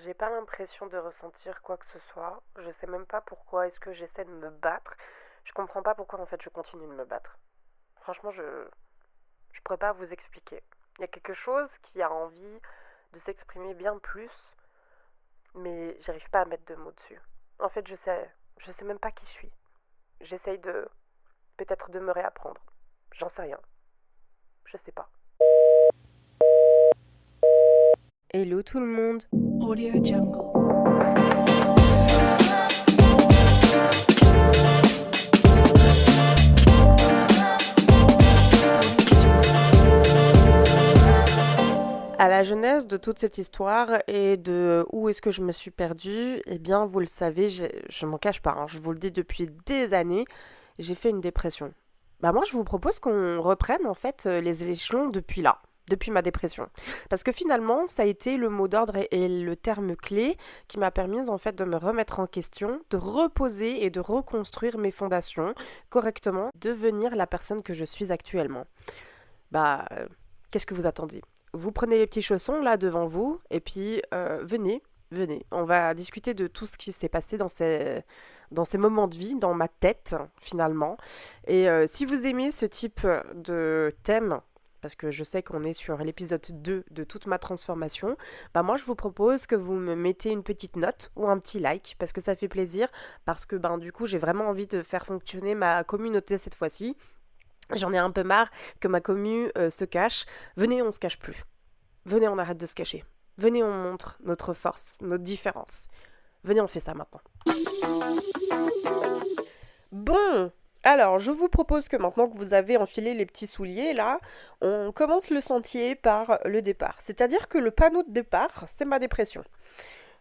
J'ai pas l'impression de ressentir quoi que ce soit. Je sais même pas pourquoi est-ce que j'essaie de me battre. Je comprends pas pourquoi en fait je continue de me battre. Franchement, je pourrais pas vous expliquer. Il y a quelque chose qui a envie de s'exprimer bien plus, mais j'arrive pas à mettre de mots dessus. En fait, je sais même pas qui je suis. J'essaye de peut-être de me réapprendre. J'en sais rien. Je sais pas. Hello tout le monde. Audio Jungle. À la genèse de toute cette histoire et de où est-ce que je me suis perdue, eh bien, vous le savez, je m'en cache pas, hein, je vous le dis depuis des années, j'ai fait une dépression. Bah moi, je vous propose qu'on reprenne en fait les échelons depuis là, depuis ma dépression. Parce que finalement, ça a été le mot d'ordre et le terme clé qui m'a permis en fait de me remettre en question, de reposer et de reconstruire mes fondations correctement, devenir la personne que je suis actuellement. Bah, qu'est-ce que vous attendez? Vous prenez les petits chaussons là devant vous et puis venez. On va discuter de tout ce qui s'est passé dans ces moments de vie, dans ma tête finalement. Et si vous aimez ce type de thème, parce que je sais qu'on est sur l'épisode 2 de toute ma transformation, bah moi je vous propose que vous me mettez une petite note ou un petit like parce que ça fait plaisir, parce que ben du coup j'ai vraiment envie de faire fonctionner ma communauté cette fois-ci. J'en ai un peu marre que ma commu se cache. Venez, on se cache plus. Venez, on arrête de se cacher. Venez, on montre notre force, notre différence. Venez, on fait ça maintenant. Bon, alors je vous propose que maintenant que vous avez enfilé les petits souliers là, on commence le sentier par le départ. C'est-à-dire que le panneau de départ, c'est ma dépression.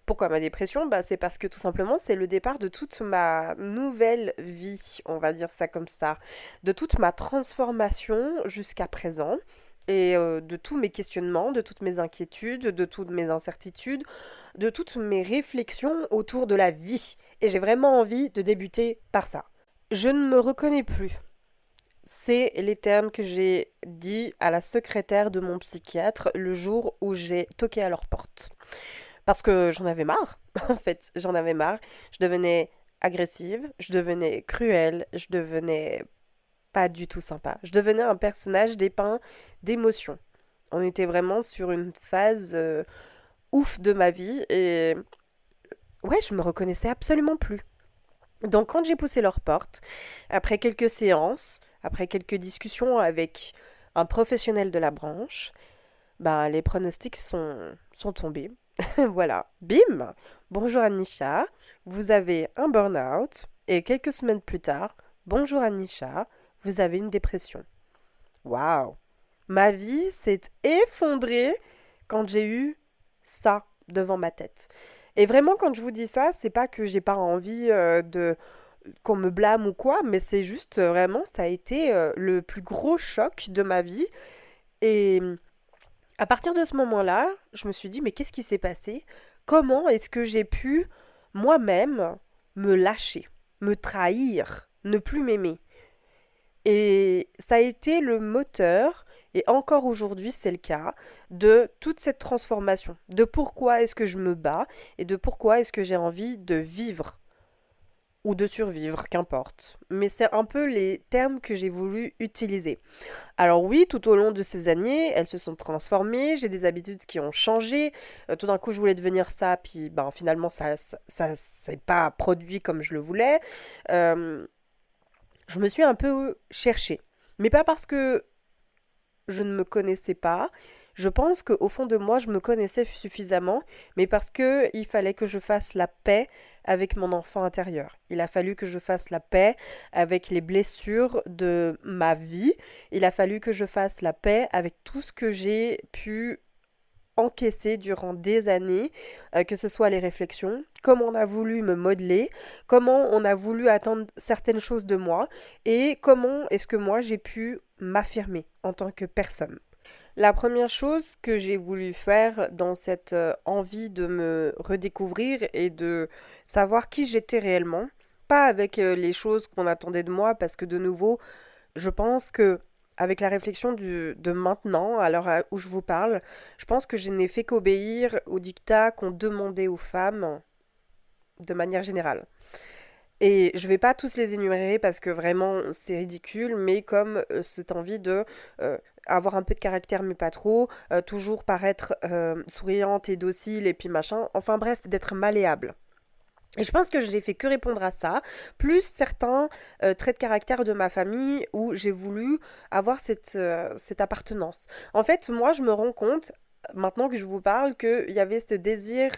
Pourquoi ma dépression? Bah, c'est parce que tout simplement, c'est le départ de toute ma nouvelle vie, on va dire ça comme ça, de toute ma transformation jusqu'à présent, et de tous mes questionnements, de toutes mes inquiétudes, de toutes mes incertitudes, de toutes mes réflexions autour de la vie. Et j'ai vraiment envie de débuter par ça. Je ne me reconnais plus. C'est les termes que j'ai dit à la secrétaire de mon psychiatre le jour où j'ai toqué à leur porte. Parce que j'en avais marre, en fait, j'en avais marre. Je devenais agressive, je devenais cruelle, je devenais pas du tout sympa. Je devenais un personnage dépeint d'émotions. On était vraiment sur une phase ouf de ma vie et ouais, je me reconnaissais absolument plus. Donc quand j'ai poussé leur porte, après quelques séances, après quelques discussions avec un professionnel de la branche, bah, les pronostics sont tombés. Voilà, bim! Bonjour Anisha, vous avez un burn-out. Et quelques semaines plus tard, bonjour Anisha, vous avez une dépression. Waouh! Ma vie s'est effondrée quand j'ai eu ça devant ma tête. Et vraiment, quand je vous dis ça, c'est pas que j'ai pas envie de qu'on me blâme ou quoi, mais c'est juste vraiment, ça a été le plus gros choc de ma vie. Et à partir de ce moment-là, je me suis dit, mais qu'est-ce qui s'est passé? Comment est-ce que j'ai pu moi-même me lâcher, me trahir, ne plus m'aimer? Et ça a été le moteur, et encore aujourd'hui c'est le cas, de toute cette transformation, de pourquoi est-ce que je me bats et de pourquoi est-ce que j'ai envie de vivre ou de survivre, qu'importe. Mais c'est un peu les termes que j'ai voulu utiliser. Alors oui, tout au long de ces années, elles se sont transformées, j'ai des habitudes qui ont changé. Tout d'un coup, je voulais devenir ça, puis ben, finalement, ça s'est pas produit comme je le voulais. Euh, je me suis un peu cherchée. Mais pas parce que je ne me connaissais pas. Je pense qu'au fond de moi, je me connaissais suffisamment, mais parce que il fallait que je fasse la paix avec mon enfant intérieur. Il a fallu que je fasse la paix avec les blessures de ma vie. Il a fallu que je fasse la paix avec tout ce que j'ai pu encaisser durant des années, que ce soit les réflexions, comment on a voulu me modeler, comment on a voulu attendre certaines choses de moi, et comment est-ce que moi j'ai pu m'affirmer en tant que personne. La première chose que j'ai voulu faire dans cette envie de me redécouvrir et de savoir qui j'étais réellement, pas avec les choses qu'on attendait de moi, parce que de nouveau, je pense que avec la réflexion de maintenant, à l'heure où je vous parle, je pense que je n'ai fait qu'obéir aux dictats qu'on demandait aux femmes de manière générale. Et je vais pas tous les énumérer parce que vraiment c'est ridicule, mais comme cette envie de euh, avoir un peu de caractère mais pas trop, toujours paraître souriante et docile et puis machin, enfin bref, d'être malléable. Et je pense que je n'ai fait que répondre à ça, plus certains traits de caractère de ma famille où j'ai voulu avoir cette appartenance. En fait, moi, je me rends compte, maintenant que je vous parle, qu'il y avait ce désir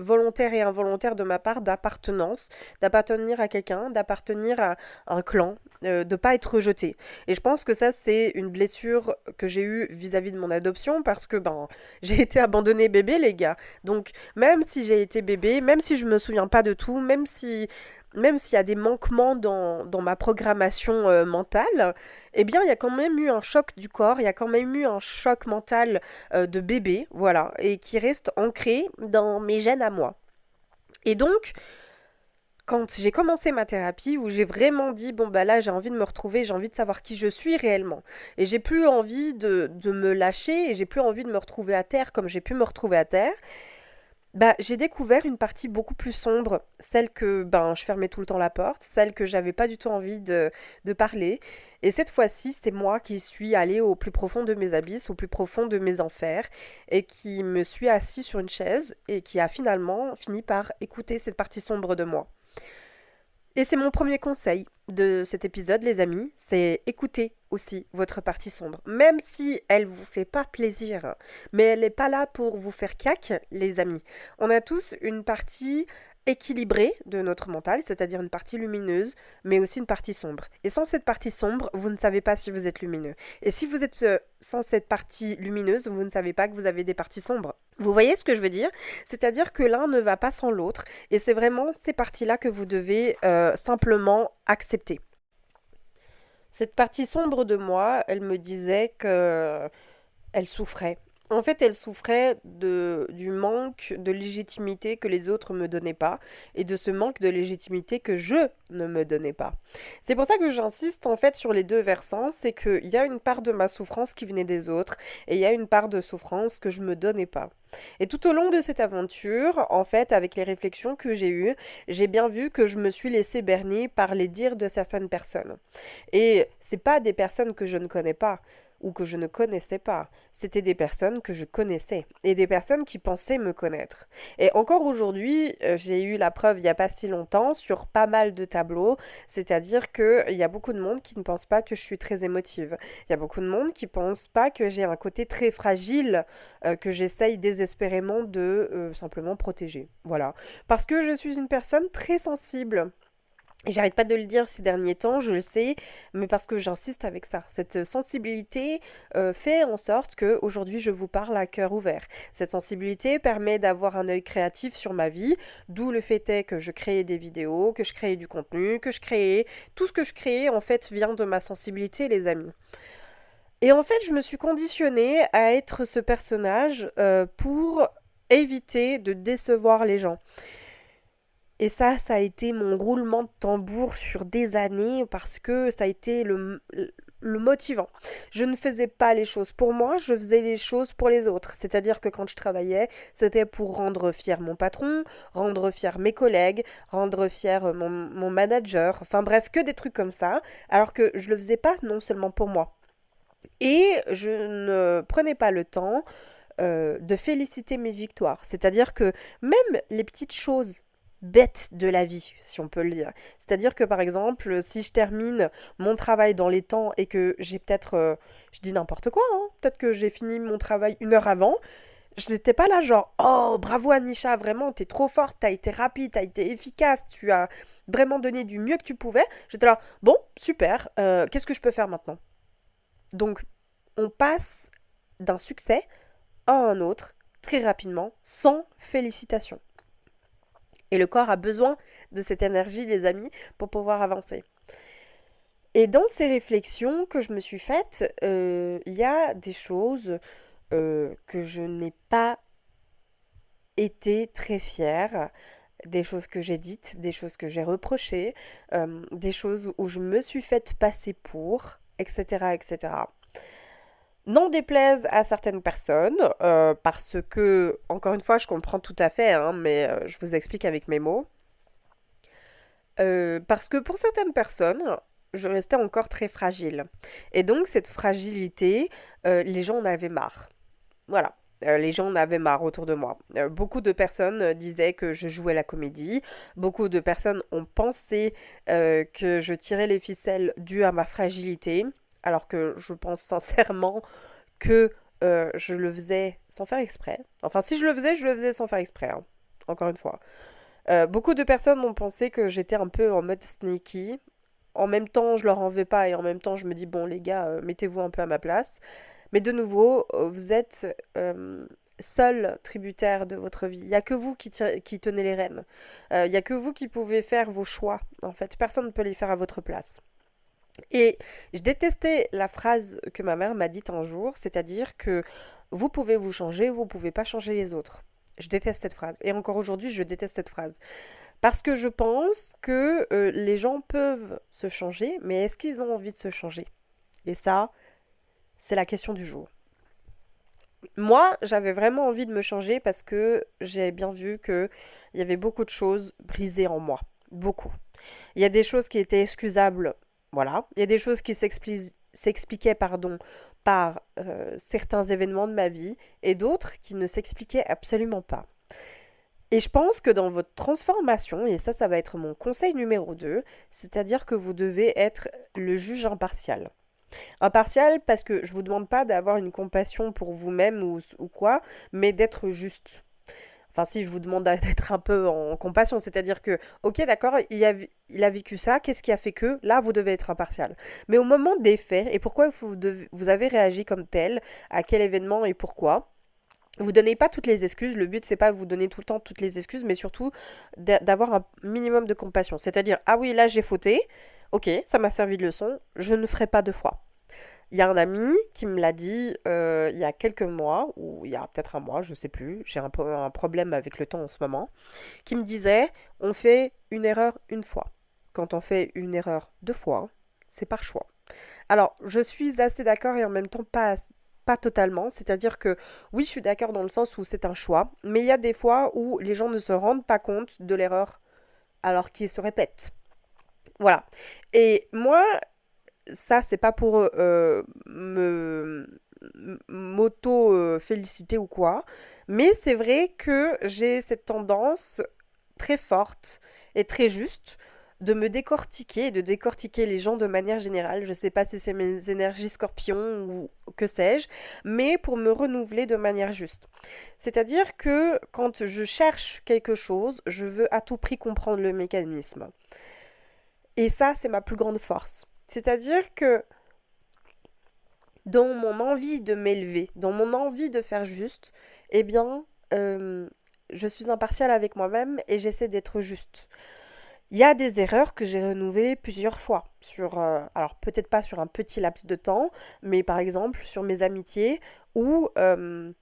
volontaire et involontaire de ma part d'appartenance, d'appartenir à quelqu'un, d'appartenir à un clan, de pas être rejeté. Et je pense que ça c'est une blessure que j'ai eue vis-à-vis de mon adoption parce que ben j'ai été abandonnée bébé les gars. Donc même si j'ai été bébé, même si je me souviens pas de tout, même s'il y a des manquements dans ma programmation mentale, eh bien, il y a quand même eu un choc du corps, il y a quand même eu un choc mental de bébé, voilà, et qui reste ancré dans mes gènes à moi. Et donc, quand j'ai commencé ma thérapie, où j'ai vraiment dit, bon, bah là, j'ai envie de me retrouver, j'ai envie de savoir qui je suis réellement. Et j'ai plus envie de me lâcher, et j'ai plus envie de me retrouver à terre comme j'ai pu me retrouver à terre. Bah, j'ai découvert une partie beaucoup plus sombre, celle que ben je fermais tout le temps la porte, celle que j'avais pas du tout envie de parler. Et cette fois-ci, c'est moi qui suis allée au plus profond de mes abysses, au plus profond de mes enfers, et qui me suis assis sur une chaise et qui a finalement fini par écouter cette partie sombre de moi. Et c'est mon premier conseil de cet épisode, les amis, c'est écouter aussi votre partie sombre. Même si elle vous fait pas plaisir, mais elle n'est pas là pour vous faire cac, les amis. On a tous une partie équilibrée de notre mental, c'est-à-dire une partie lumineuse, mais aussi une partie sombre. Et sans cette partie sombre, vous ne savez pas si vous êtes lumineux. Et si vous êtes sans cette partie lumineuse, vous ne savez pas que vous avez des parties sombres. Vous voyez ce que je veux dire? C'est-à-dire que l'un ne va pas sans l'autre, et c'est vraiment ces parties-là que vous devez simplement accepter. Cette partie sombre de moi, elle me disait que elle souffrait. En fait, elle souffrait du manque de légitimité que les autres me donnaient pas et de ce manque de légitimité que je ne me donnais pas. C'est pour ça que j'insiste en fait sur les deux versants, c'est qu'il y a une part de ma souffrance qui venait des autres et il y a une part de souffrance que je me donnais pas. Et tout au long de cette aventure, en fait, avec les réflexions que j'ai eues, j'ai bien vu que je me suis laissée berner par les dires de certaines personnes. Et c'est pas des personnes que je ne connais pas ou que je ne connaissais pas. C'était des personnes que je connaissais et des personnes qui pensaient me connaître. Et encore aujourd'hui, j'ai eu la preuve il n'y a pas si longtemps sur pas mal de tableaux, c'est-à-dire qu'il y a beaucoup de monde qui ne pense pas que je suis très émotive. Il y a beaucoup de monde qui pense pas que j'ai un côté très fragile que j'essaye désespérément de simplement protéger. Voilà. Parce que je suis une personne très sensible. Et j'arrête pas de le dire ces derniers temps, je le sais, mais parce que j'insiste avec ça. Cette sensibilité fait en sorte que aujourd'hui je vous parle à cœur ouvert. Cette sensibilité permet d'avoir un œil créatif sur ma vie, d'où le fait est que je créais des vidéos, que je créais du contenu, que je créais... Tout ce que je créais en fait vient de ma sensibilité, les amis. Et en fait, je me suis conditionnée à être ce personnage pour éviter de décevoir les gens. Et ça a été mon roulement de tambour sur des années parce que ça a été le motivant. Je ne faisais pas les choses pour moi, je faisais les choses pour les autres. C'est-à-dire que quand je travaillais, c'était pour rendre fier mon patron, rendre fier mes collègues, rendre fier mon manager, enfin bref, que des trucs comme ça, alors que je le faisais pas non seulement pour moi. Et je ne prenais pas le temps de féliciter mes victoires. C'est-à-dire que même les petites choses bêtes de la vie, si on peut le dire. C'est-à-dire que par exemple, si je termine mon travail dans les temps et que j'ai peut-être, je dis n'importe quoi, hein, peut-être que j'ai fini mon travail 1 heure avant, je n'étais pas là genre oh bravo Anisha, vraiment t'es trop forte, t'as été rapide, t'as été efficace, tu as vraiment donné du mieux que tu pouvais. J'étais là bon super, qu'est-ce que je peux faire maintenant? Donc on passe d'un succès à un autre très rapidement sans félicitations. Et le corps a besoin de cette énergie, les amis, pour pouvoir avancer. Et dans ces réflexions que je me suis faites, il y a des choses que je n'ai pas été très fière, des choses que j'ai dites, des choses que j'ai reprochées, des choses où je me suis faite passer pour, etc., etc. N'en déplaise à certaines personnes, parce que, encore une fois, je comprends tout à fait, hein, mais je vous explique avec mes mots. Parce que pour certaines personnes, je restais encore très fragile. Et donc, cette fragilité, les gens en avaient marre. Voilà. Les gens en avaient marre autour de moi. Beaucoup de personnes disaient que je jouais la comédie. Beaucoup de personnes ont pensé que je tirais les ficelles dues à ma fragilité. Alors que je pense sincèrement que je le faisais sans faire exprès. Enfin, si je le faisais sans faire exprès, hein. Encore une fois. Beaucoup de personnes ont pensé que j'étais un peu en mode sneaky. En même temps, je leur en veux pas et en même temps, je me dis, bon, les gars, mettez-vous un peu à ma place. Mais de nouveau, vous êtes seul tributaire de votre vie. Il n'y a que vous qui tenez les rênes. Il n'y a que vous qui pouvez faire vos choix. En fait, personne ne peut les faire à votre place. Et je détestais la phrase que ma mère m'a dite un jour, c'est-à-dire que vous pouvez vous changer, vous ne pouvez pas changer les autres. Je déteste cette phrase. Et encore aujourd'hui, je déteste cette phrase. Parce que je pense que les gens peuvent se changer, mais est-ce qu'ils ont envie de se changer? Et ça, c'est la question du jour. Moi, j'avais vraiment envie de me changer parce que j'ai bien vu qu'il y avait beaucoup de choses brisées en moi. Beaucoup. Il y a des choses qui étaient excusables, voilà. Il y a des choses qui s'expliquaient, pardon, par certains événements de ma vie et d'autres qui ne s'expliquaient absolument pas. Et je pense que dans votre transformation, et ça va être mon conseil numéro 2, c'est-à-dire que vous devez être le juge impartial. Impartial parce que je vous demande pas d'avoir une compassion pour vous-même ou quoi, mais d'être juste. Enfin, si je vous demande d'être un peu en compassion, c'est-à-dire que, ok, d'accord, il a vécu ça, qu'est-ce qui a fait que, là, vous devez être impartial. Mais au moment des faits, et pourquoi vous avez réagi comme tel, à quel événement et pourquoi, vous donnez pas toutes les excuses, le but c'est pas de vous donner tout le temps toutes les excuses, mais surtout d'avoir un minimum de compassion. C'est-à-dire, ah oui, là j'ai fauté, ok, ça m'a servi de leçon, je ne ferai pas deux fois. Il y a un ami qui me l'a dit il y a quelques mois, ou il y a peut-être un mois, je sais plus, j'ai un problème avec le temps en ce moment, qui me disait, on fait une erreur une fois. Quand on fait une erreur deux fois, c'est par choix. Alors, je suis assez d'accord et en même temps pas totalement. C'est-à-dire que oui, je suis d'accord dans le sens où c'est un choix, mais il y a des fois où les gens ne se rendent pas compte de l'erreur alors qu'ils se répètent. Voilà. Et moi, ça, c'est pas pour m'auto-féliciter ou quoi, mais c'est vrai que j'ai cette tendance très forte et très juste de me décortiquer et de décortiquer les gens de manière générale. Je sais pas si c'est mes énergies scorpions ou que sais-je, mais pour me renouveler de manière juste. C'est-à-dire que quand je cherche quelque chose, je veux à tout prix comprendre le mécanisme. Et ça, c'est ma plus grande force. C'est-à-dire que dans mon envie de m'élever, dans mon envie de faire juste, eh bien, je suis impartiale avec moi-même et j'essaie d'être juste. Il y a des erreurs que j'ai renouvelées plusieurs fois. Alors peut-être pas sur un petit laps de temps, mais par exemple sur mes amitiés où je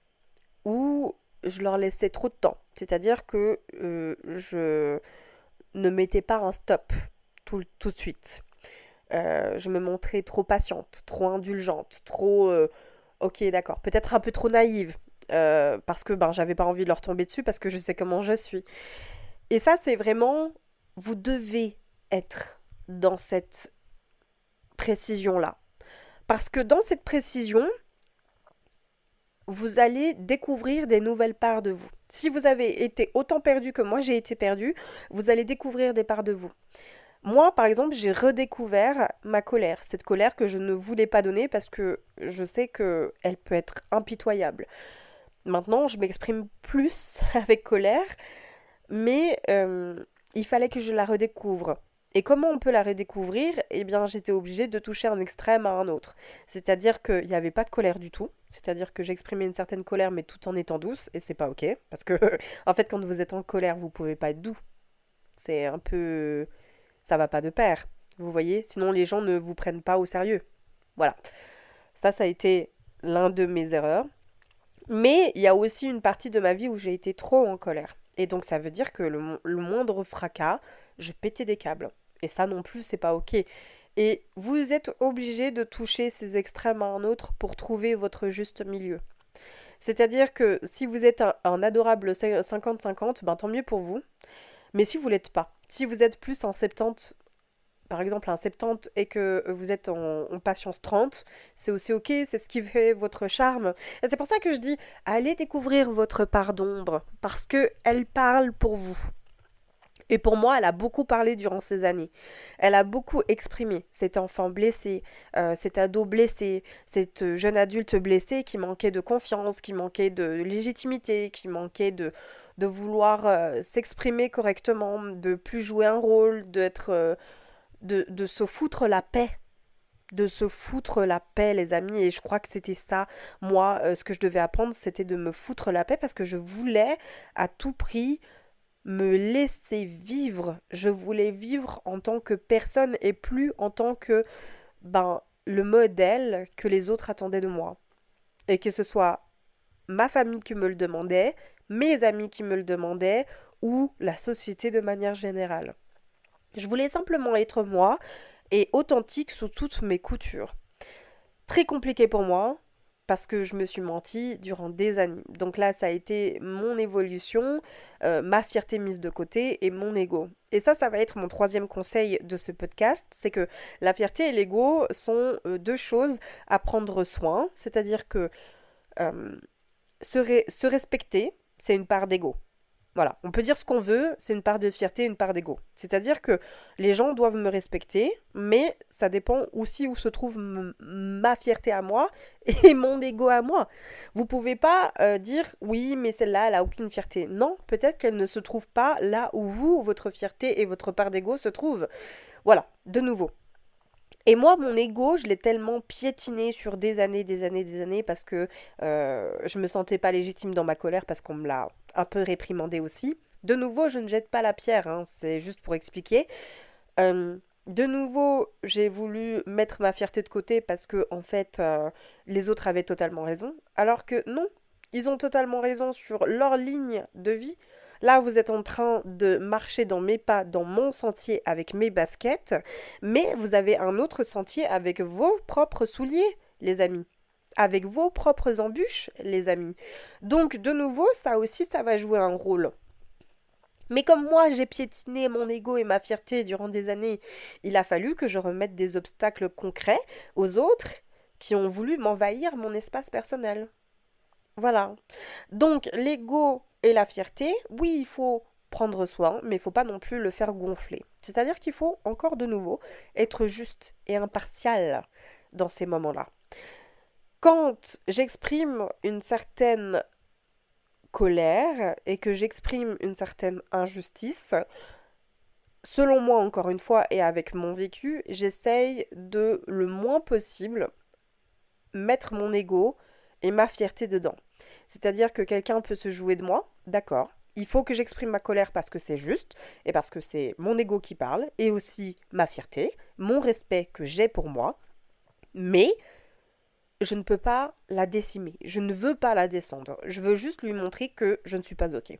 leur laissais trop de temps. C'est-à-dire que je ne mettais pas un stop tout de suite. Je me montrais trop patiente, trop indulgente, trop... ok, d'accord, peut-être un peu trop naïve. Parce que ben, j'avais pas envie de leur tomber dessus parce que je sais comment je suis. Et ça, c'est vraiment... Vous devez être dans cette précision-là. Parce que dans cette précision, vous allez découvrir des nouvelles parts de vous. Si vous avez été autant perdu que moi j'ai été perdu, vous allez découvrir des parts de vous. Moi, par exemple, j'ai redécouvert ma colère, cette colère que je ne voulais pas donner parce que je sais qu'elle peut être impitoyable. Maintenant, je m'exprime plus avec colère, mais il fallait que je la redécouvre. Et comment on peut la redécouvrir? Eh bien, j'étais obligée de toucher un extrême à un autre. C'est-à-dire qu'il n'y avait pas de colère du tout. C'est-à-dire que j'exprimais une certaine colère, mais tout en étant douce, et c'est pas ok. Parce que, en fait, quand vous êtes en colère, vous pouvez pas être doux. C'est un peu... Ça va pas de pair. Vous voyez? Sinon, les gens ne vous prennent pas au sérieux. Voilà. Ça a été l'un de mes erreurs. Mais il y a aussi une partie de ma vie où j'ai été trop en colère. Et donc ça veut dire que le moindre fracas, je pétais des câbles. Et ça non plus, c'est pas ok. Et vous êtes obligé de toucher ces extrêmes à un autre pour trouver votre juste milieu. C'est-à-dire que si vous êtes un adorable 50-50, ben tant mieux pour vous. Mais si vous l'êtes pas, si vous êtes plus un 70, par exemple un 70 et que vous êtes en patience 30, c'est aussi ok, c'est ce qui fait votre charme. Et c'est pour ça que je dis, allez découvrir votre part d'ombre, parce que elle parle pour vous. Et pour moi, elle a beaucoup parlé durant ces années. Elle a beaucoup exprimé cet enfant blessé, cet ado blessé, cette jeune adulte blessée qui manquait de confiance, qui manquait de légitimité, qui manquait de vouloir s'exprimer correctement, de plus jouer un rôle, de se foutre la paix. De se foutre la paix, les amis. Et je crois que c'était ça, moi, ce que je devais apprendre, c'était de me foutre la paix parce que je voulais à tout prix me laisser vivre. Je voulais vivre en tant que personne et plus en tant que le modèle que les autres attendaient de moi. Et que ce soit ma famille qui me le demandait, mes amis qui me le demandaient ou la société de manière générale. Je voulais simplement être moi et authentique sous toutes mes coutures. Très compliqué pour moi, parce que je me suis menti durant des années. Donc là, ça a été mon évolution, ma fierté mise de côté et mon ego. Et ça va être mon troisième conseil de ce podcast, c'est que la fierté et l'ego sont deux choses à prendre soin, c'est-à-dire que euh, se respecter, c'est une part d'ego. Voilà, on peut dire ce qu'on veut, c'est une part de fierté, une part d'ego. C'est-à-dire que les gens doivent me respecter, mais ça dépend aussi où se trouve ma fierté à moi et mon ego à moi. Vous pouvez pas dire oui, mais celle-là, elle a aucune fierté. Non, peut-être qu'elle ne se trouve pas là où vous, votre fierté et votre part d'ego se trouvent. Voilà, de nouveau. Et moi, mon ego, je l'ai tellement piétiné sur des années, parce que je me sentais pas légitime dans ma colère, parce qu'on me l'a un peu réprimandé aussi. De nouveau, je ne jette pas la pierre, hein, c'est juste pour expliquer. De nouveau, j'ai voulu mettre ma fierté de côté parce que, en fait, les autres avaient totalement raison. Alors que non, ils ont totalement raison sur leur ligne de vie. Là, vous êtes en train de marcher dans mes pas, dans mon sentier avec mes baskets, mais vous avez un autre sentier avec vos propres souliers, les amis. Avec vos propres embûches, les amis. Donc, de nouveau, ça aussi, ça va jouer un rôle. Mais comme moi, j'ai piétiné mon ego et ma fierté durant des années, il a fallu que je remette des obstacles concrets aux autres qui ont voulu m'envahir mon espace personnel. Voilà. Donc, l'ego et la fierté, oui, il faut prendre soin, mais il faut pas non plus le faire gonfler. C'est-à-dire qu'il faut, encore de nouveau, être juste et impartial dans ces moments-là. Quand j'exprime une certaine colère et que j'exprime une certaine injustice, selon moi encore une fois et avec mon vécu, j'essaye de le moins possible mettre mon ego et ma fierté dedans. C'est-à-dire que quelqu'un peut se jouer de moi, d'accord. Il faut que j'exprime ma colère parce que c'est juste et parce que c'est mon ego qui parle et aussi ma fierté, mon respect que j'ai pour moi. Mais je ne peux pas la décimer. Je ne veux pas la descendre. Je veux juste lui montrer que je ne suis pas OK.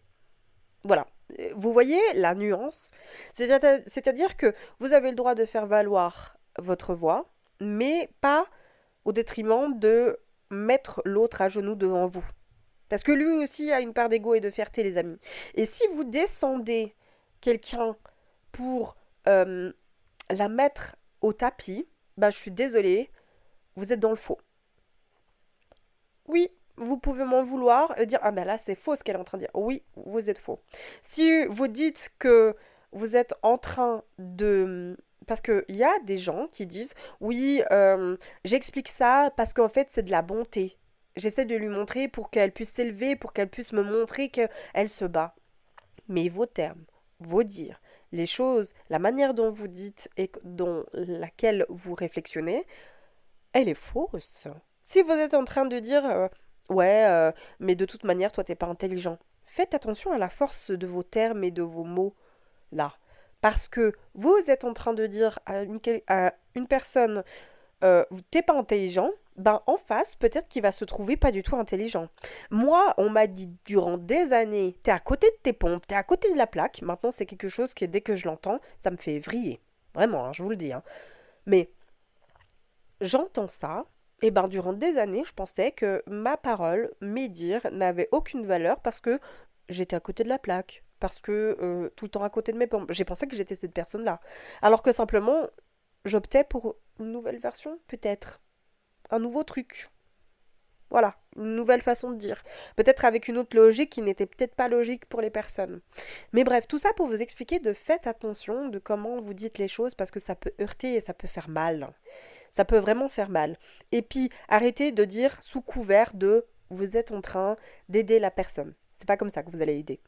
Voilà. Vous voyez la nuance? C'est-à-dire que vous avez le droit de faire valoir votre voix, mais pas au détriment de mettre l'autre à genoux devant vous. Parce que lui aussi a une part d'ego et de fierté, les amis. Et si vous descendez quelqu'un pour la mettre au tapis, bah je suis désolée, vous êtes dans le faux. Oui, vous pouvez m'en vouloir et dire ah ben là c'est faux ce qu'elle est en train de dire. Oui, vous êtes faux. Si vous dites que vous êtes en train de parce qu'il y a des gens qui disent oui, j'explique ça parce qu'en fait c'est de la bonté. J'essaie de lui montrer pour qu'elle puisse s'élever, pour qu'elle puisse me montrer qu'elle se bat. Mais vos termes, vos dires, les choses, la manière dont vous dites et dont laquelle vous réflexionnez, elle est fausse. Si vous êtes en train de dire ouais, mais de toute manière, toi, t'es pas intelligent, faites attention à la force de vos termes et de vos mots là. Parce que vous êtes en train de dire à une personne t'es pas intelligent, ben en face, peut-être qu'il va se trouver pas du tout intelligent. Moi, on m'a dit durant des années, t'es à côté de tes pompes, t'es à côté de la plaque. Maintenant, c'est quelque chose qui, dès que je l'entends, ça me fait vriller. Vraiment, hein, je vous le dis. Hein. Mais j'entends ça, et ben durant des années, je pensais que ma parole, mes dires n'avaient aucune valeur parce que j'étais à côté de la plaque, parce que tout le temps à côté de mes pompes. J'ai pensé que j'étais cette personne-là. Alors que simplement, j'optais pour une nouvelle version, peut-être. Un nouveau truc. Voilà, une nouvelle façon de dire. Peut-être avec une autre logique qui n'était peut-être pas logique pour les personnes. Mais bref, tout ça pour vous expliquer de faites attention de comment vous dites les choses parce que ça peut heurter et ça peut faire mal. Ça peut vraiment faire mal. Et puis, arrêtez de dire sous couvert de vous êtes en train d'aider la personne. C'est pas comme ça que vous allez aider.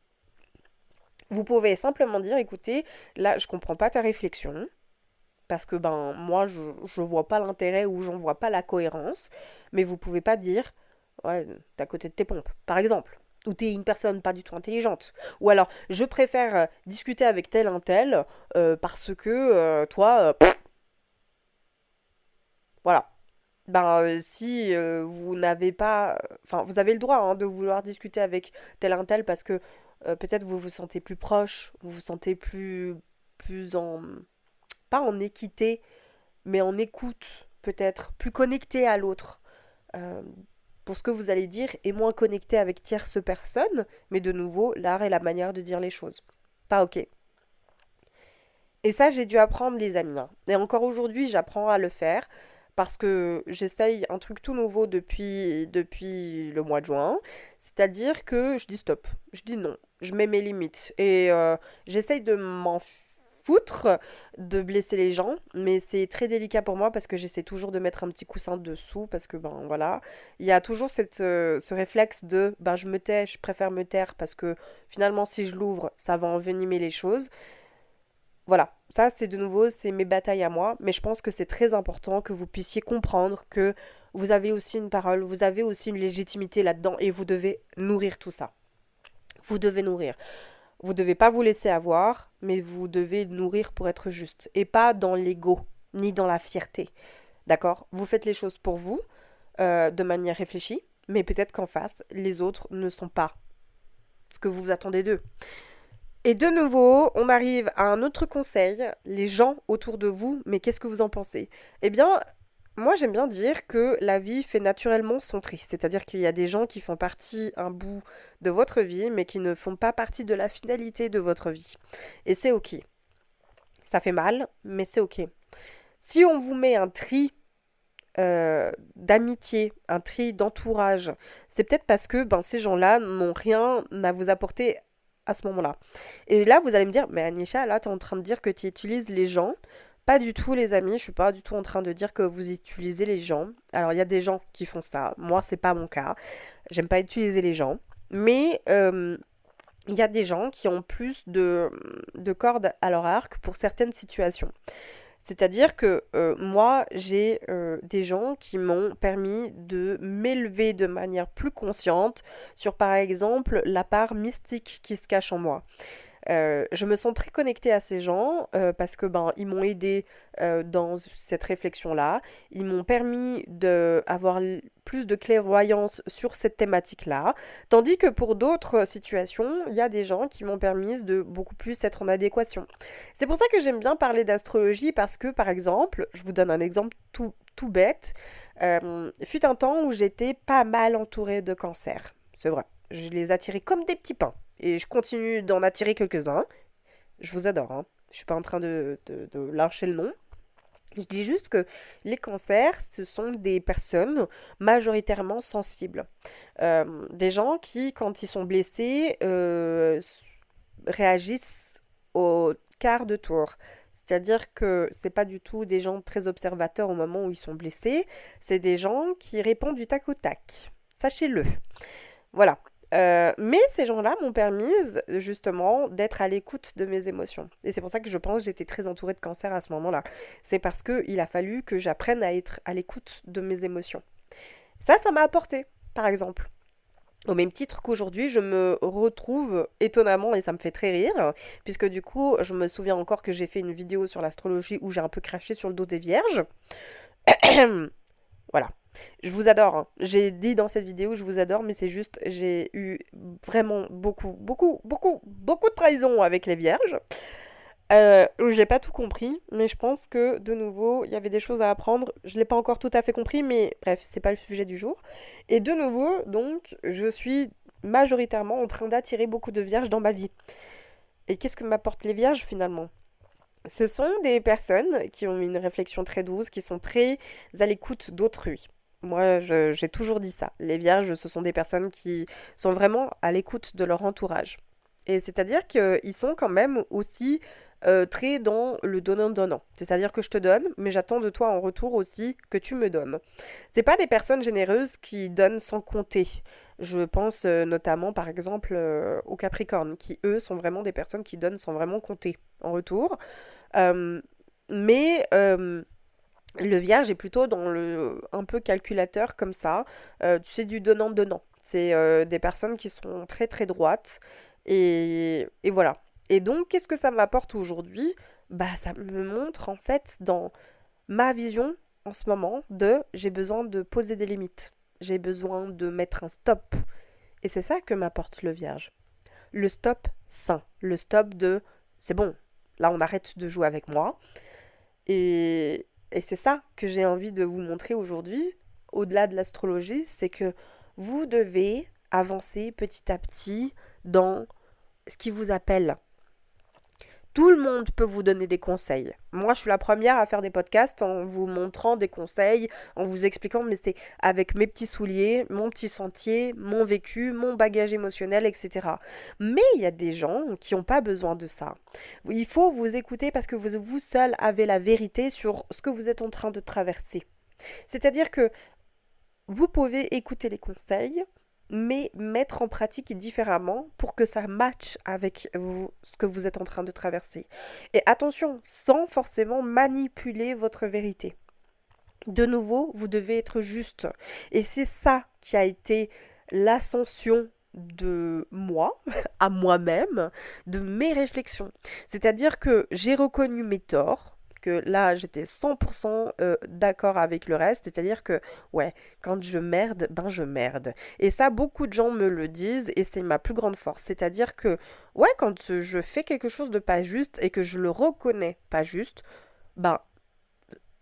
Vous pouvez simplement dire écoutez, là je comprends pas ta réflexion parce que ben moi je vois pas l'intérêt ou j'en vois pas la cohérence, mais vous pouvez pas dire ouais, t'es à côté de tes pompes, par exemple. Ou t'es une personne pas du tout intelligente. Ou alors, je préfère discuter avec tel un tel parce que toi, voilà. Ben, si vous n'avez pas... Enfin, vous avez le droit hein, de vouloir discuter avec tel un tel parce que peut-être vous vous sentez plus proche, vous vous sentez plus en... Pas en équité, mais en écoute, peut-être, plus connecté à l'autre. euh, pour ce que vous allez dire et moins connecté avec tierces personnes, mais de nouveau, l'art et la manière de dire les choses. Pas ok. Et ça, j'ai dû apprendre les amis, hein. Et encore aujourd'hui, j'apprends à le faire parce que j'essaye un truc tout nouveau depuis le mois de juin. C'est-à-dire que je dis stop, je dis non, je mets mes limites. Et j'essaye de m'en foutre de blesser les gens, mais c'est très délicat pour moi parce que j'essaie toujours de mettre un petit coussin dessous parce que ben voilà, il y a toujours ce réflexe de ben je me tais, je préfère me taire parce que finalement si je l'ouvre, ça va envenimer les choses. Voilà, ça c'est de nouveau, c'est mes batailles à moi, mais je pense que c'est très important que vous puissiez comprendre que vous avez aussi une parole, vous avez aussi une légitimité là-dedans et vous devez nourrir tout ça. Vous devez nourrir. Vous devez pas vous laisser avoir, mais vous devez nourrir pour être juste et pas dans l'ego ni dans la fierté. D'accord? Vous faites les choses pour vous de manière réfléchie, mais peut-être qu'en face, les autres ne sont pas ce que vous attendez d'eux. Et de nouveau, on arrive à un autre conseil, les gens autour de vous, mais qu'est-ce que vous en pensez? Eh bien, moi j'aime bien dire que la vie fait naturellement son tri, c'est-à-dire qu'il y a des gens qui font partie un bout de votre vie, mais qui ne font pas partie de la finalité de votre vie. Et c'est ok. Ça fait mal, mais c'est ok. Si on vous met un tri d'amitié, un tri d'entourage, c'est peut-être parce que ben, ces gens-là n'ont rien à vous apporter à ce moment-là. Et là, vous allez me dire, mais Anisha, là, tu es en train de dire que tu utilises les gens. Pas du tout, les amis, je suis pas du tout en train de dire que vous utilisez les gens. Alors, il y a des gens qui font ça. Moi, c'est pas mon cas. J'aime pas utiliser les gens. Mais il y a des gens qui ont plus de cordes à leur arc pour certaines situations. C'est-à-dire que moi, j'ai des gens qui m'ont permis de m'élever de manière plus consciente sur, par exemple, la part mystique qui se cache en moi. Je me sens très connectée à ces gens parce que ben ils m'ont aidé dans cette réflexion-là. Ils m'ont permis d'avoir plus de clairvoyance sur cette thématique-là. Tandis que pour d'autres situations, il y a des gens qui m'ont permis de beaucoup plus être en adéquation. C'est pour ça que j'aime bien parler d'astrologie parce que, par exemple, je vous donne un exemple tout bête. Fut un temps où j'étais pas mal entourée de cancers. C'est vrai. Je les attirais comme des petits pains. Et je continue d'en attirer quelques-uns. Je vous adore, hein. Je suis pas en train de lâcher le nom. Je dis juste que les cancers, ce sont des personnes majoritairement sensibles. Des gens qui, quand ils sont blessés, réagissent au quart de tour. C'est-à-dire que c'est pas du tout des gens très observateurs au moment où ils sont blessés, c'est des gens qui répondent du tac au tac. Sachez-le. Voilà. Mais ces gens-là m'ont permis justement d'être à l'écoute de mes émotions. Et c'est pour ça que je pense que j'étais très entourée de cancer à ce moment-là. C'est parce qu'il a fallu que j'apprenne à être à l'écoute de mes émotions. Ça m'a apporté, par exemple. Au même titre qu'aujourd'hui, je me retrouve étonnamment, et ça me fait très rire, puisque du coup, je me souviens encore que j'ai fait une vidéo sur l'astrologie où j'ai un peu craché sur le dos des vierges. Voilà. Je vous adore, hein. J'ai dit dans cette vidéo, je vous adore, mais c'est juste, j'ai eu vraiment beaucoup de trahison avec les vierges. J'ai pas tout compris, mais je pense que de nouveau, il y avait des choses à apprendre. Je l'ai pas encore tout à fait compris, mais bref, c'est pas le sujet du jour. Et de nouveau, donc, je suis majoritairement en train d'attirer beaucoup de vierges dans ma vie. Et qu'est-ce que m'apportent les vierges finalement? Ce sont des personnes qui ont une réflexion très douce, qui sont très à l'écoute d'autrui. Moi, j'ai toujours dit ça. Les vierges, ce sont des personnes qui sont vraiment à l'écoute de leur entourage. Et c'est-à-dire qu'ils sont quand même aussi très dans le donnant-donnant. C'est-à-dire que je te donne, mais j'attends de toi en retour aussi que tu me donnes. C'est pas des personnes généreuses qui donnent sans compter. Je pense notamment, par exemple, aux Capricornes, qui eux sont vraiment des personnes qui donnent sans vraiment compter en retour. Euh, mais le Vierge est plutôt dans le un peu calculateur comme ça. Tu sais, du donnant-donnant. C'est des personnes qui sont très très droites. Et voilà. Et donc, qu'est-ce que ça m'apporte aujourd'hui? Bah, ça me montre en fait dans ma vision en ce moment de j'ai besoin de poser des limites. J'ai besoin de mettre un stop. Et c'est ça que m'apporte le Vierge. Le stop sain. Le stop de c'est bon, là on arrête de jouer avec moi. Et c'est ça que j'ai envie de vous montrer aujourd'hui, au-delà de l'astrologie, c'est que vous devez avancer petit à petit dans ce qui vous appelle. Tout le monde peut vous donner des conseils. Moi, je suis la première à faire des podcasts en vous montrant des conseils, en vous expliquant, mais c'est avec mes petits souliers, mon petit sentier, mon vécu, mon bagage émotionnel, etc. Mais il y a des gens qui n'ont pas besoin de ça. Il faut vous écouter parce que vous seul avez la vérité sur ce que vous êtes en train de traverser. C'est-à-dire que vous pouvez écouter les conseils, mais mettre en pratique différemment pour que ça matche avec vous, ce que vous êtes en train de traverser. Et attention, sans forcément manipuler votre vérité. De nouveau, vous devez être juste. Et c'est ça qui a été l'ascension de moi, à moi-même, de mes réflexions. C'est-à-dire que j'ai reconnu mes torts, que là j'étais 100% d'accord avec le reste, c'est-à-dire que ouais, quand je merde, ben je merde. Et ça, beaucoup de gens me le disent et c'est ma plus grande force, c'est-à-dire que ouais, quand je fais quelque chose de pas juste et que je le reconnais pas juste, ben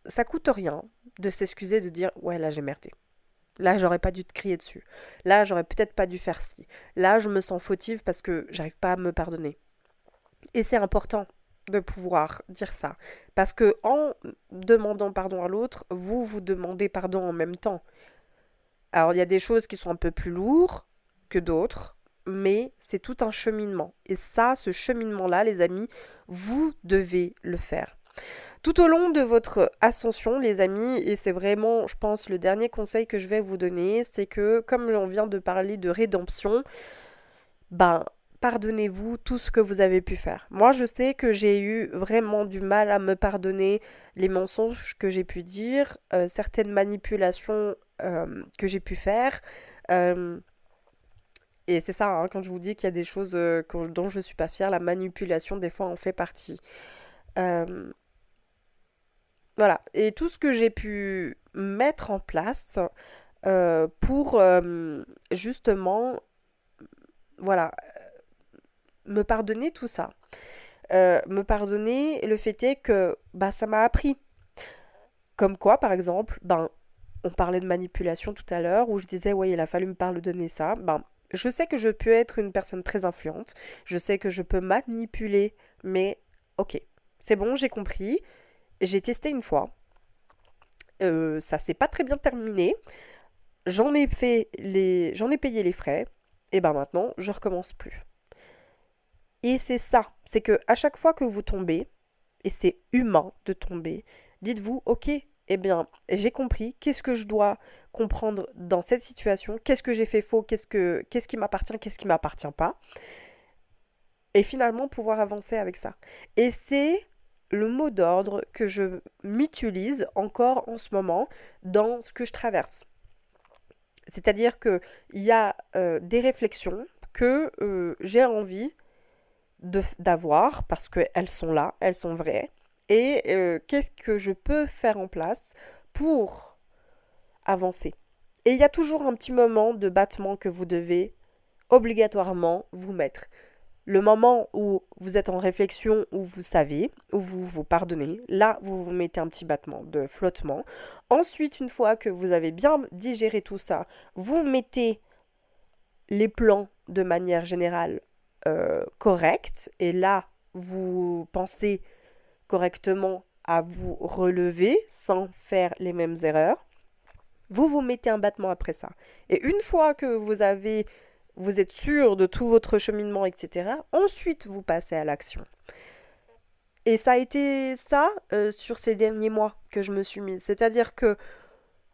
ça coûte rien de s'excuser, de dire ouais là j'ai merdé. Là, j'aurais pas dû te crier dessus. Là, j'aurais peut-être pas dû faire ci. Là, je me sens fautive parce que j'arrive pas à me pardonner. Et c'est important de pouvoir dire ça. Parce que en demandant pardon à l'autre, vous vous demandez pardon en même temps. Alors, il y a des choses qui sont un peu plus lourdes que d'autres, mais c'est tout un cheminement. Et ça, ce cheminement-là, les amis, vous devez le faire. Tout au long de votre ascension, les amis, et c'est vraiment, je pense, le dernier conseil que je vais vous donner, c'est que, comme on vient de parler de rédemption, ben, pardonnez-vous tout ce que vous avez pu faire. Moi, je sais que j'ai eu vraiment du mal à me pardonner les mensonges que j'ai pu dire, certaines manipulations que j'ai pu faire. euh, et c'est ça, hein, quand je vous dis qu'il y a des choses dont je ne suis pas fière, la manipulation, des fois, en fait partie. Euh, Voilà, et tout ce que j'ai pu mettre en place pour justement, voilà, me pardonner tout ça. Me pardonner, le fait est que bah, ça m'a appris. Comme quoi, par exemple, ben, on parlait de manipulation tout à l'heure, où je disais, ouais, il a fallu me pardonner ça. Ben, je sais que je peux être une personne très influente, je sais que je peux manipuler, mais ok, c'est bon, j'ai compris, j'ai testé une fois. Ça s'est pas très bien terminé. J'en ai payé les frais. Et ben maintenant, je recommence plus. Et c'est ça, c'est que à chaque fois que vous tombez, et c'est humain de tomber, dites-vous, ok, eh bien, j'ai compris, qu'est-ce que je dois comprendre dans cette situation, qu'est-ce que j'ai fait faux, qu'est-ce qui m'appartient, qu'est-ce qui m'appartient pas, et finalement pouvoir avancer avec ça. Et c'est le mot d'ordre que je m'utilise encore en ce moment dans ce que je traverse. C'est-à-dire qu'il y a des réflexions que j'ai envie d'avoir parce qu'elles sont là, elles sont vraies. Et qu'est-ce que je peux faire en place pour avancer. Et il y a toujours un petit moment de battement que vous devez obligatoirement vous mettre. Le moment où vous êtes en réflexion, où vous savez, où vous vous pardonnez, là, vous vous mettez un petit battement de flottement. Ensuite, une fois que vous avez bien digéré tout ça, vous mettez les plans de manière générale corrects. Et là, vous pensez correctement à vous relever sans faire les mêmes erreurs. Vous vous mettez un battement après ça. Et une fois que vous êtes sûr de tout votre cheminement, etc., ensuite vous passez à l'action. Et ça a été ça sur ces derniers mois que je me suis mise. C'est-à-dire que,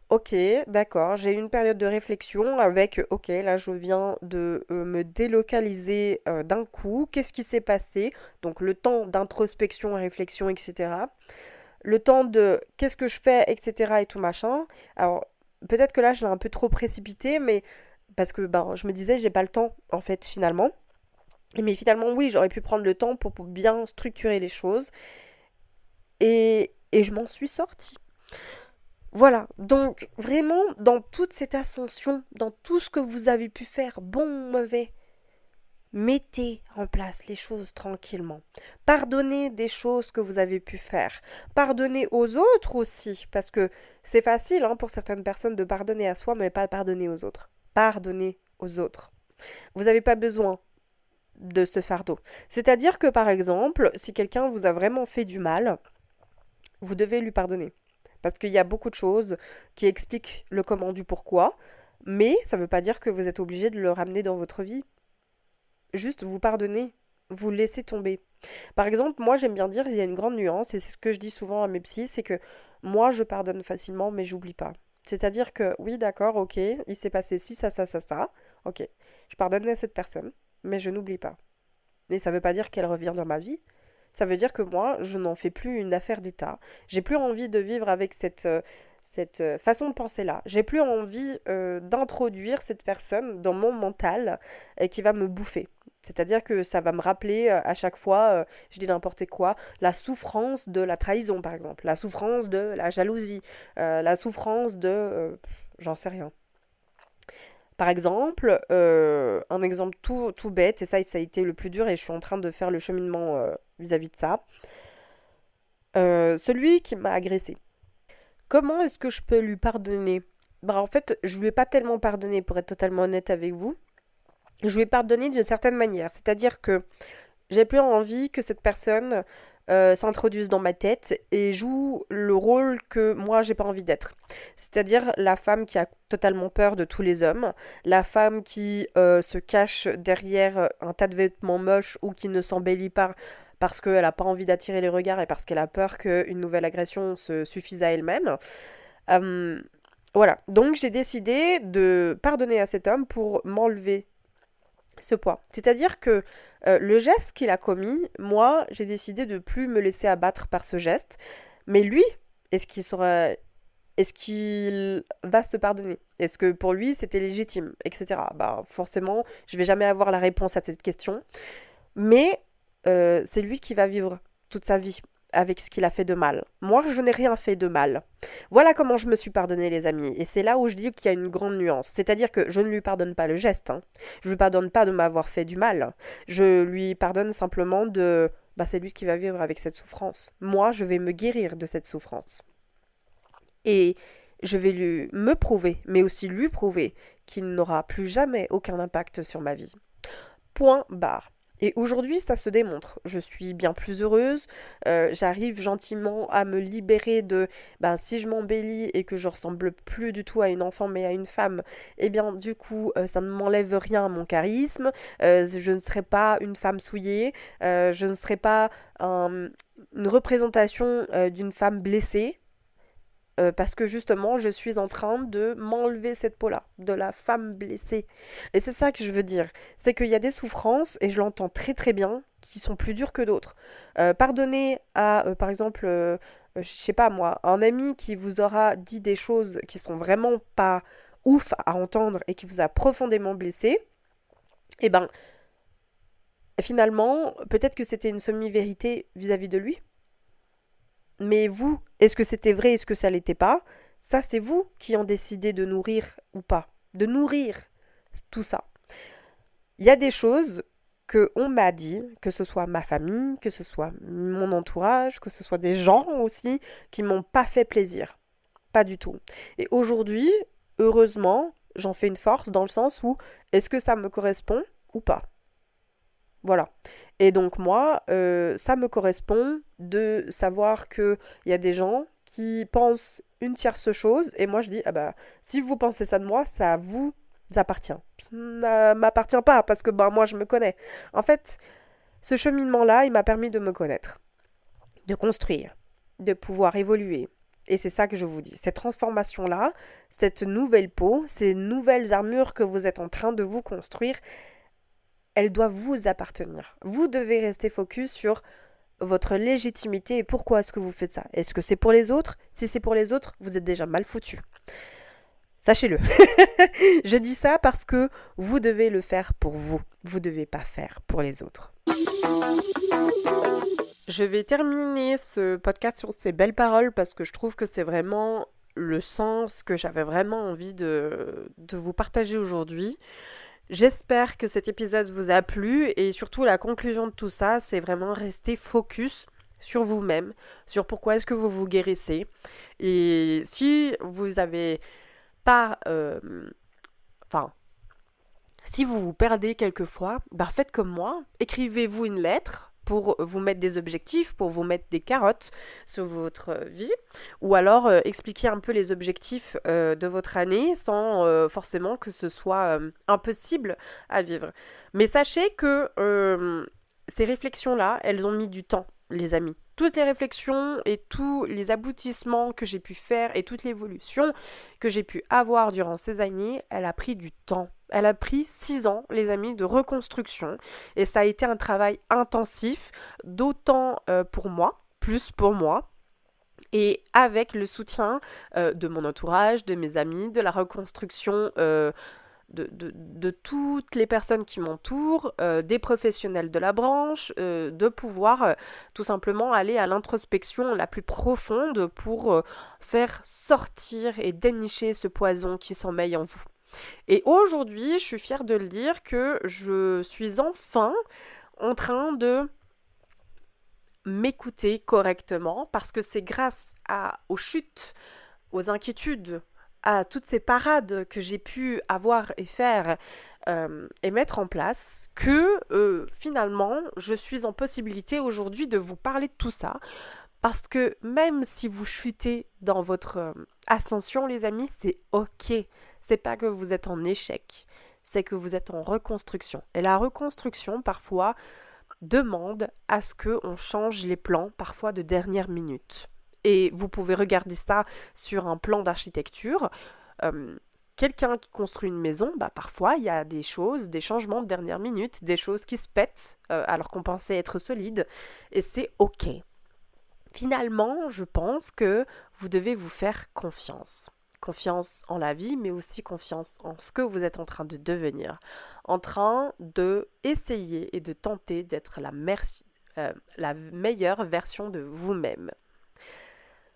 ok, d'accord, j'ai eu une période de réflexion avec, ok, là je viens de me délocaliser d'un coup. Qu'est-ce qui s'est passé? Donc le temps d'introspection, réflexion, etc. Le temps de qu'est-ce que je fais, etc. et tout machin. Alors, peut-être que là, je l'ai un peu trop précipité, mais parce que ben, je me disais, j'ai pas le temps, en fait, finalement. Mais finalement, oui, j'aurais pu prendre le temps pour bien structurer les choses. Et je m'en suis sortie. Voilà, donc vraiment, dans toute cette ascension, dans tout ce que vous avez pu faire, bon ou mauvais, mettez en place les choses tranquillement. Pardonnez des choses que vous avez pu faire. Pardonnez aux autres aussi, parce que c'est facile pour certaines personnes de pardonner à soi, mais pas pardonner aux autres. Pardonnez aux autres. Vous n'avez pas besoin de ce fardeau. C'est-à-dire que, par exemple, si quelqu'un vous a vraiment fait du mal, vous devez lui pardonner. Parce qu'il y a beaucoup de choses qui expliquent le comment du pourquoi, mais ça ne veut pas dire que vous êtes obligé de le ramener dans votre vie. Juste vous pardonnez, vous laissez tomber. Par exemple, moi j'aime bien dire, il y a une grande nuance, et c'est ce que je dis souvent à mes psys, c'est que moi je pardonne facilement, mais j'oublie pas. C'est-à-dire que oui, d'accord, ok, il s'est passé ci, ça, ok, je pardonne à cette personne, mais je n'oublie pas. Et ça veut pas dire qu'elle revient dans ma vie. Ça veut dire que moi, je n'en fais plus une affaire d'État. J'ai plus envie de vivre avec cette façon de penser-là. J'ai plus envie d'introduire cette personne dans mon mental et qui va me bouffer. C'est-à-dire que ça va me rappeler à chaque fois, je dis n'importe quoi, la souffrance de la trahison, par exemple, la souffrance de la jalousie, la souffrance de... j'en sais rien. Par exemple, un exemple tout bête, et ça a été le plus dur, et je suis en train de faire le cheminement vis-à-vis de ça. Celui qui m'a agressé. Comment est-ce que je peux lui pardonner? Bah, en fait, je lui ai pas tellement pardonné, pour être totalement honnête avec vous. Je lui ai pardonné d'une certaine manière. C'est-à-dire que j'ai plus envie que cette personne s'introduise dans ma tête et joue le rôle que moi j'ai pas envie d'être. C'est-à-dire la femme qui a totalement peur de tous les hommes, la femme qui se cache derrière un tas de vêtements moches ou qui ne s'embellit pas parce qu'elle n'a pas envie d'attirer les regards et parce qu'elle a peur qu'une nouvelle agression se suffise à elle-même. Euh, voilà, donc j'ai décidé de pardonner à cet homme pour m'enlever ce poids. C'est-à-dire que le geste qu'il a commis, moi, j'ai décidé de plus me laisser abattre par ce geste. Mais lui, est-ce qu'il sera... Est-ce qu'il va se pardonner? Est-ce que pour lui c'était légitime, etc. Bah forcément, je vais jamais avoir la réponse à cette question. Mais c'est lui qui va vivre toute sa vie avec ce qu'il a fait de mal. Moi, je n'ai rien fait de mal. Voilà comment je me suis pardonné, les amis. Et c'est là où je dis qu'il y a une grande nuance. C'est-à-dire que je ne lui pardonne pas le geste. Je ne lui pardonne pas de m'avoir fait du mal. Je lui pardonne simplement de... Bah, c'est lui qui va vivre avec cette souffrance. Moi, je vais me guérir de cette souffrance. Et je vais me prouver, mais aussi lui prouver qu'il n'aura plus jamais aucun impact sur ma vie. Point barre. Et aujourd'hui, ça se démontre. Je suis bien plus heureuse. J'arrive gentiment à me libérer de... Ben, si je m'embellis et que je ressemble plus du tout à une enfant mais à une femme, eh bien, du coup, ça ne m'enlève rien à mon charisme. Je ne serai pas une femme souillée. Je ne serai pas une représentation d'une femme blessée. Parce que justement, je suis en train de m'enlever cette peau-là, de la femme blessée. Et c'est ça que je veux dire. C'est qu'il y a des souffrances, et je l'entends très très bien, qui sont plus dures que d'autres. Pardonner à, par exemple, je sais pas moi, un ami qui vous aura dit des choses qui sont vraiment pas ouf à entendre et qui vous a profondément blessé, eh ben, finalement, peut-être que c'était une semi-vérité vis-à-vis de lui. Mais vous, est-ce que c'était vrai, est-ce que ça l'était pas? Ça, c'est vous qui en décidez de nourrir ou pas. De nourrir tout ça. Il y a des choses, qu'on m'a dit, que ce soit ma famille, que ce soit mon entourage, que ce soit des gens aussi qui m'ont pas fait plaisir. Pas du tout. Et aujourd'hui, heureusement, j'en fais une force dans le sens où est-ce que ça me correspond ou pas? Voilà. Et donc moi, ça me correspond de savoir qu'il y a des gens qui pensent une tierce chose et moi je dis, ah bah, si vous pensez ça de moi, ça vous appartient. Ça ne m'appartient pas parce que bah, moi je me connais. En fait, ce cheminement-là, il m'a permis de me connaître, de construire, de pouvoir évoluer. Et c'est ça que je vous dis. Cette transformation-là, cette nouvelle peau, ces nouvelles armures que vous êtes en train de vous construire, elles doivent vous appartenir. Vous devez rester focus sur votre légitimité et pourquoi est-ce que vous faites ça. Est-ce que c'est pour les autres? Si c'est pour les autres, vous êtes déjà mal foutu. Sachez-le. Je dis ça parce que vous devez le faire pour vous. Vous ne devez pas faire pour les autres. Je vais terminer ce podcast sur ces belles paroles parce que je trouve que c'est vraiment le sens que j'avais vraiment envie de vous partager aujourd'hui. J'espère que cet épisode vous a plu et surtout la conclusion de tout ça, c'est vraiment rester focus sur vous-même, sur pourquoi est-ce que vous vous guérissez. Et si vous avez pas... si vous vous perdez quelquefois, bah faites comme moi, écrivez-vous une lettre pour vous mettre des objectifs, pour vous mettre des carottes sur votre vie, ou alors expliquer un peu les objectifs de votre année sans forcément que ce soit impossible à vivre. Mais sachez que ces réflexions-là, elles ont mis du temps, les amis. Toutes les réflexions et tous les aboutissements que j'ai pu faire et toute l'évolution que j'ai pu avoir durant ces années, elle a pris du temps. Elle a pris 6 ans, les amis, de reconstruction. Et ça a été un travail intensif, d'autant pour moi, plus pour moi. Et avec le soutien de mon entourage, de mes amis, de la reconstruction de toutes les personnes qui m'entourent, des professionnels de la branche, de pouvoir tout simplement aller à l'introspection la plus profonde pour faire sortir et dénicher ce poison qui sommeille en vous. Et aujourd'hui, je suis fière de le dire que je suis enfin en train de m'écouter correctement parce que c'est grâce aux chutes, aux inquiétudes, à toutes ces parades que j'ai pu avoir et faire et mettre en place que finalement je suis en possibilité aujourd'hui de vous parler de tout ça. Parce que même si vous chutez dans votre ascension, les amis, c'est ok. C'est pas que vous êtes en échec, c'est que vous êtes en reconstruction. Et la reconstruction, parfois, demande à ce qu'on change les plans, parfois de dernière minute. Et vous pouvez regarder ça sur un plan d'architecture. Quelqu'un qui construit une maison, bah parfois il y a des choses, des changements de dernière minute, des choses qui se pètent alors qu'on pensait être solide. Et c'est ok. Finalement, je pense que vous devez vous faire confiance. Confiance en la vie, mais aussi confiance en ce que vous êtes en train de devenir. En train de essayer et de tenter d'être la meilleure version de vous-même.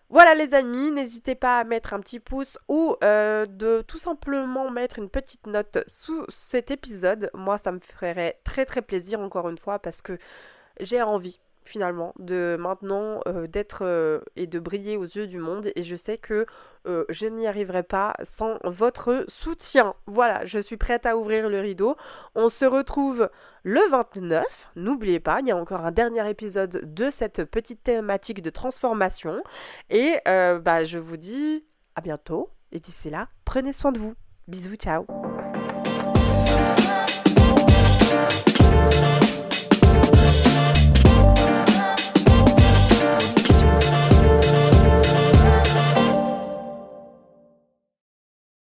Voilà les amis, n'hésitez pas à mettre un petit pouce ou de tout simplement mettre une petite note sous cet épisode. Moi, ça me ferait très très plaisir encore une fois parce que j'ai envie finalement de maintenant d'être et de briller aux yeux du monde et je sais que je n'y arriverai pas sans votre soutien. Voilà, je suis prête à ouvrir le rideau. On se retrouve le 29, n'oubliez pas, il y a encore un dernier épisode de cette petite thématique de transformation et je vous dis à bientôt et d'ici là, prenez soin de vous. Bisous, ciao.